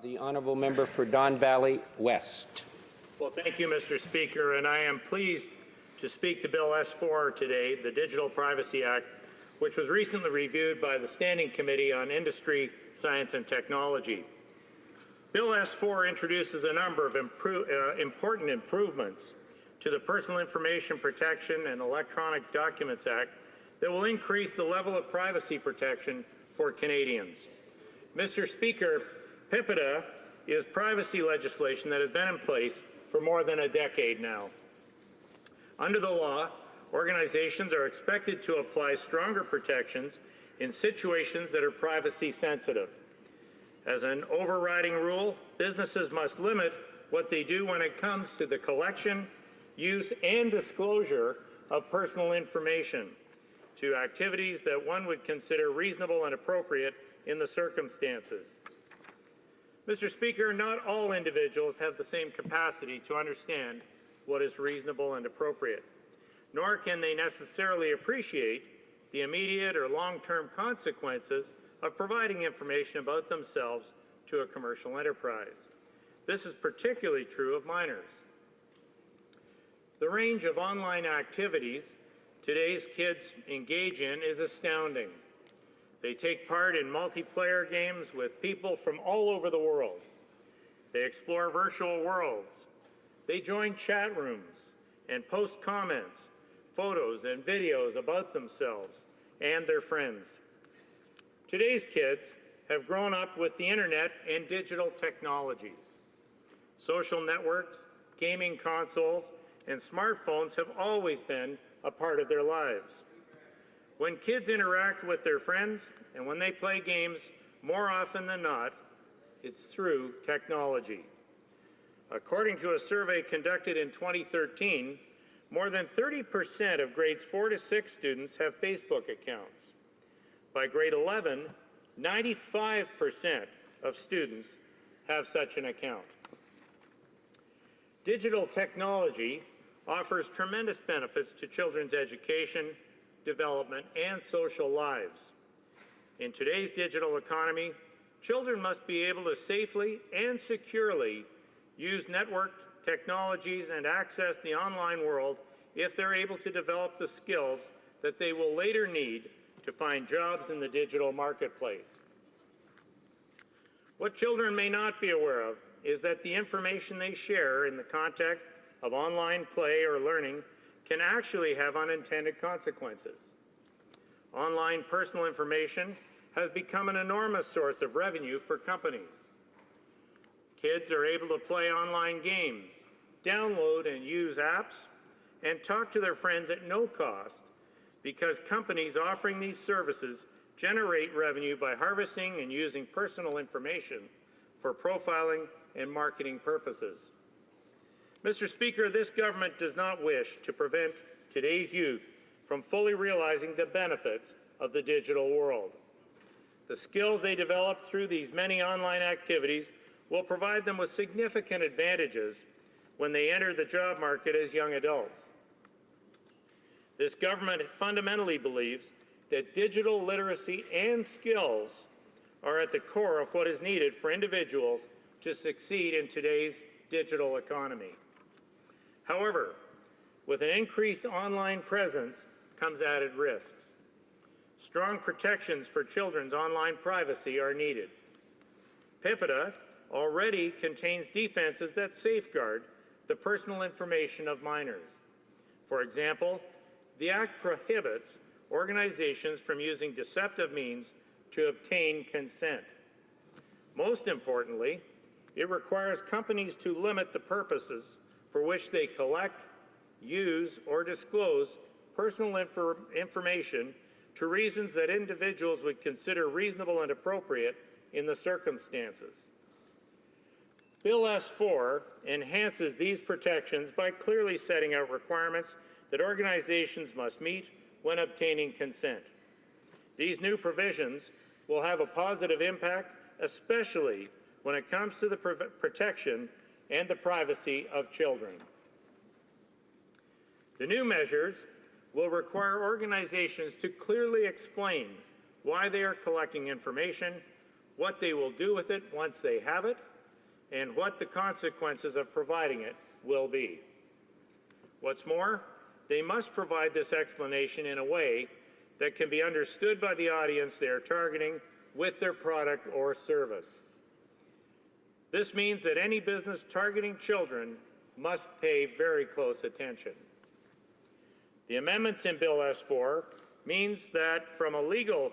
The honourable member for Don Valley West. Well, thank you, Mr. Speaker, and I am pleased to speak to Bill S-4 today, the Digital Privacy Act, which was recently reviewed by the Standing Committee on Industry, Science and Technology. Bill S-4 introduces a number of important improvements to the Personal Information Protection and Electronic Documents Act that will increase the level of privacy protection for Canadians. Mr. Speaker, PIPEDA is privacy legislation that has been in place for more than a decade now. Under the law, organizations are expected to apply stronger protections in situations that are privacy sensitive. As an overriding rule, businesses must limit what they do when it comes to the collection, use, and disclosure of personal information to activities that one would consider reasonable and appropriate in the circumstances. Mr. Speaker, not all individuals have the same capacity to understand what is reasonable and appropriate, nor can they necessarily appreciate the immediate or long-term consequences of providing information about themselves to a commercial enterprise. This is particularly true of minors. The range of online activities today's kids engage in is astounding. They take part in multiplayer games with people from all over the world. They explore virtual worlds. They join chat rooms and post comments, photos, and videos about themselves and their friends. Today's kids have grown up with the internet and digital technologies. Social networks, gaming consoles, and smartphones have always been a part of their lives. When kids interact with their friends and when they play games, more often than not, it's through technology. According to a survey conducted in 2013, more than 30% of grades 4 to 6 students have Facebook accounts. By grade 11, 95% of students have such an account. Digital technology offers tremendous benefits to children's education, development, and social lives. In today's digital economy, children must be able to safely and securely use networked technologies and access the online world if they're able to develop the skills that they will later need to find jobs in the digital marketplace. What children may not be aware of is that the information they share in the context of online play or learning can actually have unintended consequences. Online personal information has become an enormous source of revenue for companies. Kids are able to play online games, download and use apps, and talk to their friends at no cost because companies offering these services generate revenue by harvesting and using personal information for profiling and marketing purposes. Mr. Speaker, this government does not wish to prevent today's youth from fully realizing the benefits of the digital world. The skills they develop through these many online activities will provide them with significant advantages when they enter the job market as young adults. This government fundamentally believes that digital literacy and skills are at the core of what is needed for individuals to succeed in today's digital economy. However, with an increased online presence comes added risks. Strong protections for children's online privacy are needed. PIPEDA already contains defenses that safeguard the personal information of minors. For example, the Act prohibits organizations from using deceptive means to obtain consent. Most importantly, it requires companies to limit the purposes for which they collect, use, or disclose personal information to reasons that individuals would consider reasonable and appropriate in the circumstances. Bill S-4 enhances these protections by clearly setting out requirements that organizations must meet when obtaining consent. These new provisions will have a positive impact, especially when it comes to the protection and the privacy of children. The new measures will require organizations to clearly explain why they are collecting information, what they will do with it once they have it, and what the consequences of providing it will be. What's more, they must provide this explanation in a way that can be understood by the audience they are targeting with their product or service. This means that any business targeting children must pay very close attention. The amendments in Bill S-4 means that from a legal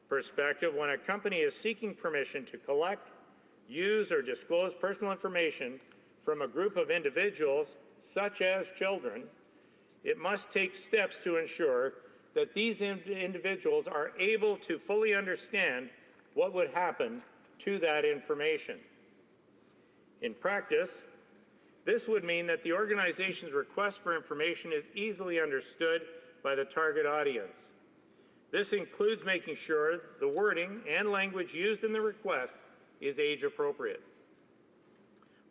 perspective, when a company is seeking permission to collect, use, or disclose personal information from a group of individuals, such as children, it must take steps to ensure that these individuals are able to fully understand what would happen to that information. In practice, this would mean that the organization's request for information is easily understood by the target audience. This includes making sure the wording and language used in the request is age appropriate.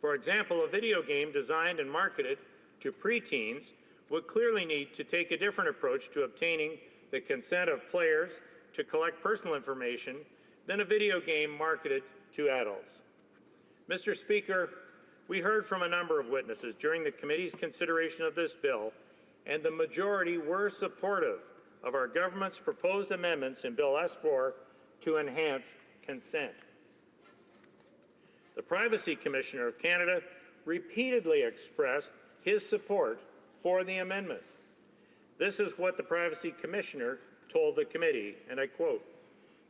For example, a video game designed and marketed to preteens would clearly need to take a different approach to obtaining the consent of players to collect personal information than a video game marketed to adults. Mr. Speaker, we heard from a number of witnesses during the committee's consideration of this bill, and the majority were supportive of our government's proposed amendments in Bill S-4 to enhance consent. The Privacy Commissioner of Canada repeatedly expressed his support for the amendment. This is what the Privacy Commissioner told the committee, and I quote,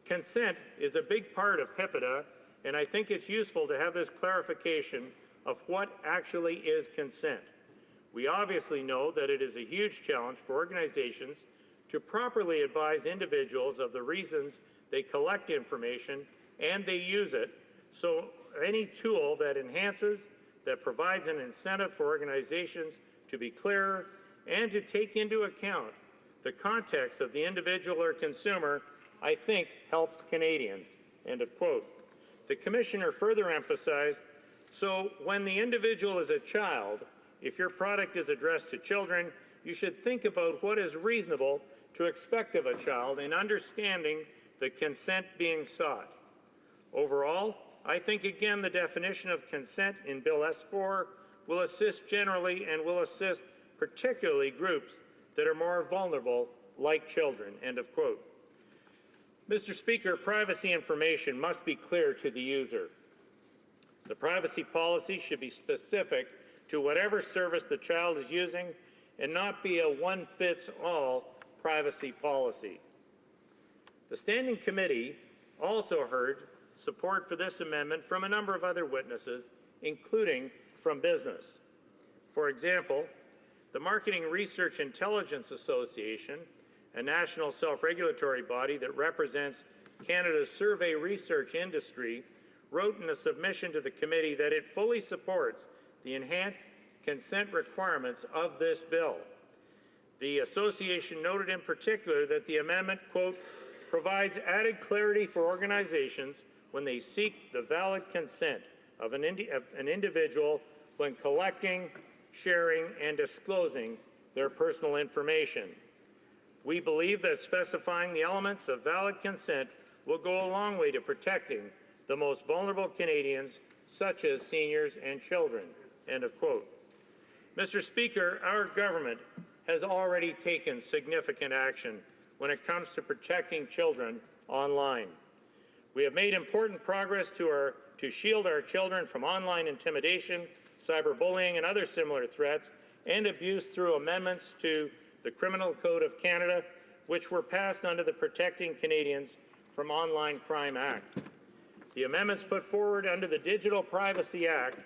"Consent is a big part of PIPEDA, and I think it's useful to have this clarification of what actually is consent. We obviously know that it is a huge challenge for organizations to properly advise individuals of the reasons they collect information and they use it, so any tool that enhances, that provides an incentive for organizations to be clearer and to take into account the context of the individual or consumer, I think helps Canadians," end of quote. The Commissioner further emphasized, so when the individual is a child, if your product is addressed to children, you should think about what is reasonable to expect of a child in understanding the consent being sought. Overall, I think again the definition of consent in Bill S-4 will assist generally and will assist particularly groups that are more vulnerable, like children, end of quote. Mr. Speaker, privacy information must be clear to the user. The privacy policy should be specific to whatever service the child is using and not be a one-fits-all privacy policy. The Standing Committee also heard support for this amendment from a number of other witnesses, including from business. For example, the Marketing Research Intelligence Association, a national self-regulatory body that represents Canada's survey research industry, wrote in a submission to the committee that it fully supports the enhanced consent requirements of this bill. The association noted in particular that the amendment, quote, "provides added clarity for organizations when they seek the valid consent of an individual when collecting, sharing, and disclosing their personal information. We believe that specifying the elements of valid consent will go a long way to protecting the most vulnerable Canadians, such as seniors and children," end of quote. Mr. Speaker, our government has already taken significant action when it comes to protecting children online. We have made important progress to shield our children from online intimidation, cyberbullying, and other similar threats and abuse through amendments to the Criminal Code of Canada, which were passed under the Protecting Canadians from Online Crime Act. The amendments put forward under the Digital Privacy Act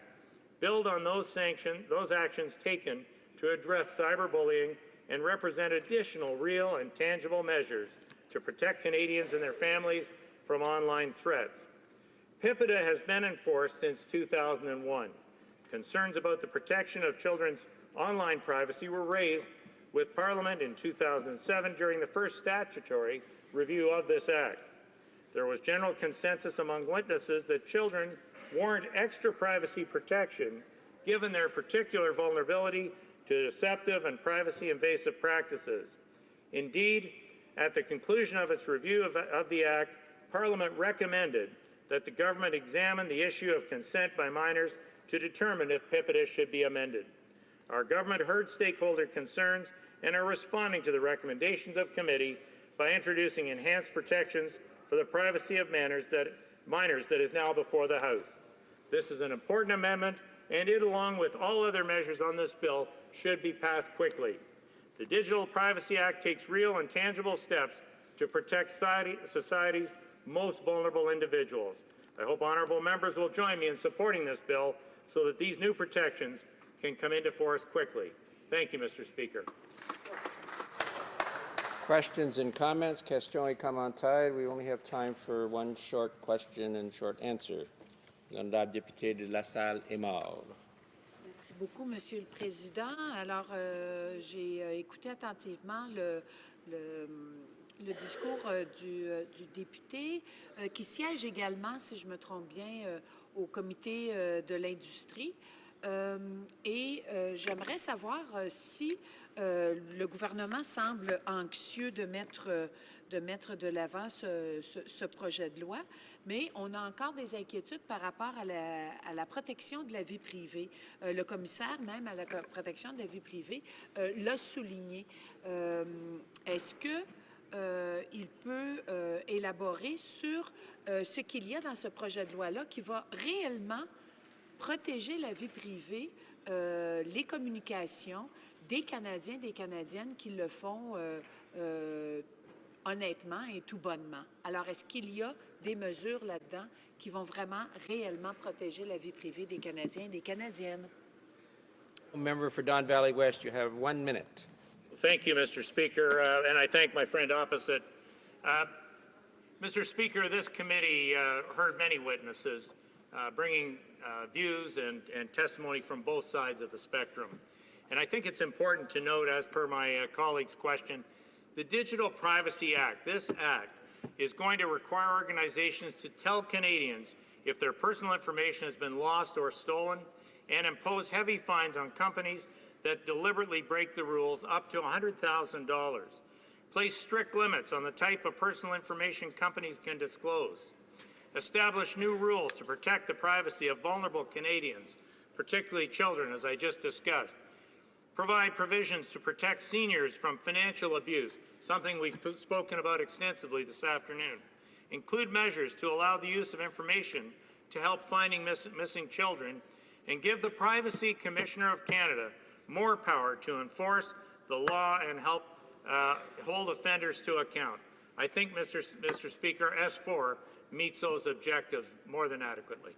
build on those actions taken to address cyberbullying and represent additional real and tangible measures to protect Canadians and their families from online threats. PIPEDA has been enforced since 2001. Concerns about the protection of children's online privacy were raised with Parliament in 2007 during the first statutory review of this Act. There was general consensus among witnesses that children warrant extra privacy protection given their particular vulnerability to deceptive and privacy-invasive practices. Indeed, at the conclusion of its review of the Act, Parliament recommended that the government examine the issue of consent by minors to determine if PIPEDA should be amended. Our government heard stakeholder concerns and are responding to the recommendations of committee by introducing enhanced protections for the privacy of minors that is now before the House. This is an important amendment, and it, along with all other measures on this bill, should be passed quickly. The Digital Privacy Act takes real and tangible steps to protect society's most vulnerable individuals. I hope honourable members will join me in supporting this bill so that these new protections can come into force quickly. Thank you, Mr. Speaker. Questions and comments? Questions et commentaires. We only have time for one short question and short answer. L'honorable député de La Salle est mort. Merci beaucoup, Monsieur le Président. Alors, j'ai écouté attentivement le discours du député qui siège également, si je me trompe bien, au comité de l'industrie. Et j'aimerais savoir si le gouvernement semble anxieux de mettre de l'avant ce projet de loi, mais on a encore des inquiétudes par rapport à la protection de la vie privée. Le commissaire, même à la protection de la vie privée, l'a souligné. Est-ce qu'il peut élaborer sur ce qu'il y a dans ce projet de loi-là qui va réellement protéger la vie privée, les communications des Canadiens, des Canadiennes qui le font honnêtement et tout bonnement. Alors, est-ce qu'il y a des mesures là-dedans qui vont vraiment réellement protéger la vie privée des Canadiens et des Canadiennes? Member for Don Valley West, you have 1 minute. Thank you, Mr. Speaker, and I thank my friend opposite. Mr. Speaker, this committee heard many witnesses bringing views and testimony from both sides of the spectrum. And I think it's important to note, as per my colleague's question, the Digital Privacy Act, this act, is going to require organizations to tell Canadians if their personal information has been lost or stolen and impose heavy fines on companies that deliberately break the rules up to $100,000. Place strict limits on the type of personal information companies can disclose. Establish new rules to protect the privacy of vulnerable Canadians, particularly children, as I just discussed. Provide provisions to protect seniors from financial abuse, something we've spoken about extensively this afternoon. Include measures to allow the use of information to help finding missing children, and give the Privacy Commissioner of Canada more power to enforce the law and help hold offenders to account. I think, Mr. Speaker, S-4 meets those objectives more than adequately.